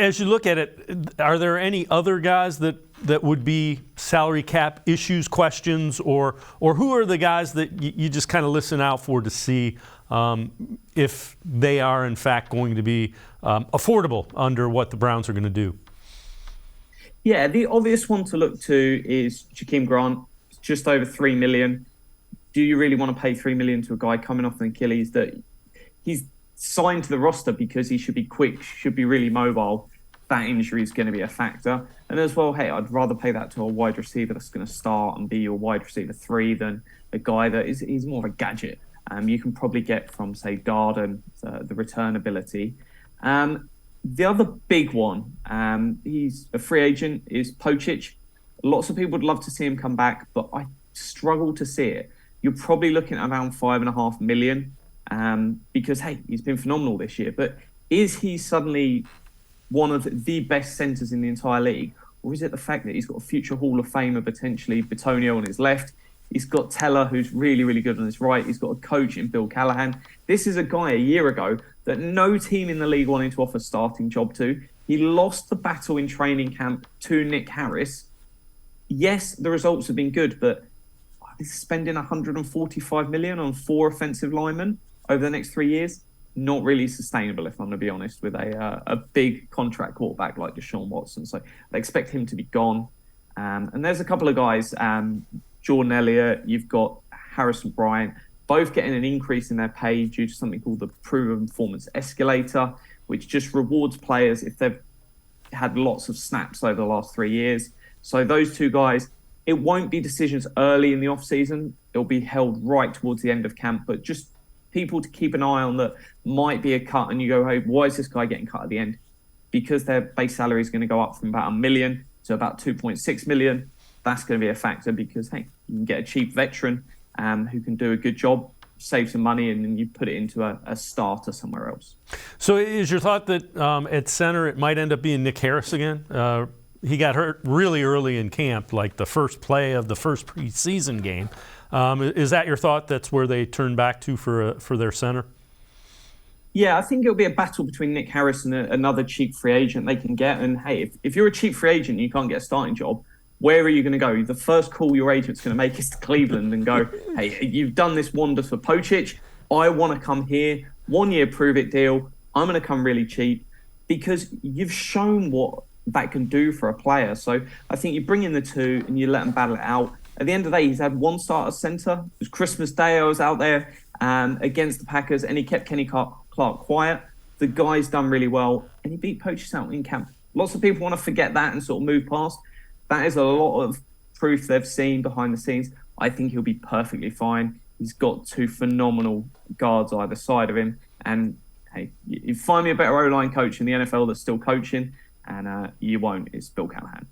As you look at it, are there any other guys that would be salary cap issues, questions, or who are the guys that you just kind of listen out for to see if they are in fact going to be affordable under what the Browns are going to do? Yeah, the obvious one to look to is Jakeem Grant. It's just over $3 million. Do you really want to pay $3 million to a guy coming off an Achilles that he's signed to the roster because he should be quick, should be really mobile? That injury is going to be a factor. And as well, hey, I'd rather pay that to a wide receiver that's going to start and be your wide receiver 3 than a guy that is more of a gadget. You can probably get from, say, Darden, the return ability. The other big one, he's a free agent, is Pocic. Lots of people would love to see him come back, but I struggle to see it. You're probably looking at around $5.5 million because, hey, he's been phenomenal this year. But is he suddenly one of the best centres in the entire league? Or is it the fact that he's got a future Hall of Famer, potentially, Bitonio on his left? He's got Teller, who's really, really good on his right. He's got a coach in Bill Callahan. This is a guy a year ago that no team in the league wanted to offer a starting job to. He lost the battle in training camp to Nick Harris. Yes, the results have been good, but spending $145 million on 4 offensive linemen over the next 3 years, not really sustainable, if I'm going to be honest, with a big contract quarterback like Deshaun Watson. So I expect him to be gone. And there's a couple of guys, Jordan Elliott, you've got Harrison Bryant, both getting an increase in their pay due to something called the Proven Performance Escalator, which just rewards players if they've had lots of snaps over the last 3 years. So those two guys, it won't be decisions early in the offseason. It'll be held right towards the end of camp, but just people to keep an eye on that might be a cut. And you go, hey, why is this guy getting cut at the end? Because their base salary is going to go up from about $1 million to about $2.6 million. That's going to be a factor because, hey, you can get a cheap veteran who can do a good job, save some money, and then you put it into a starter somewhere else. So is your thought that at center it might end up being Nick Harris again? He got hurt really early in camp, like the first play of the first preseason game. Is that your thought? That's where they turn back to for their center? Yeah, I think it'll be a battle between Nick Harris and another cheap free agent they can get. And hey, if you're a cheap free agent and you can't get a starting job, where are you going to go? The first call your agent's going to make is to Cleveland and go, hey, you've done this wonders for Pocic. I want to come here. 1 year prove-it deal. I'm going to come really cheap because you've shown what that can do for a player. So I think you bring in the two and you let them battle it out. At the end of the day, he's had one start at center. It was Christmas Day. I was out there against the Packers and he kept Kenny Clark quiet. The guy's done really well and he beat Pocic out in camp. Lots of people want to forget that and sort of move past. That is a lot of proof they've seen behind the scenes. I think he'll be perfectly fine. He's got 2 phenomenal guards either side of him. And hey, you find me a better O-line coach in the NFL that's still coaching, and you won't. It's Bill Callahan.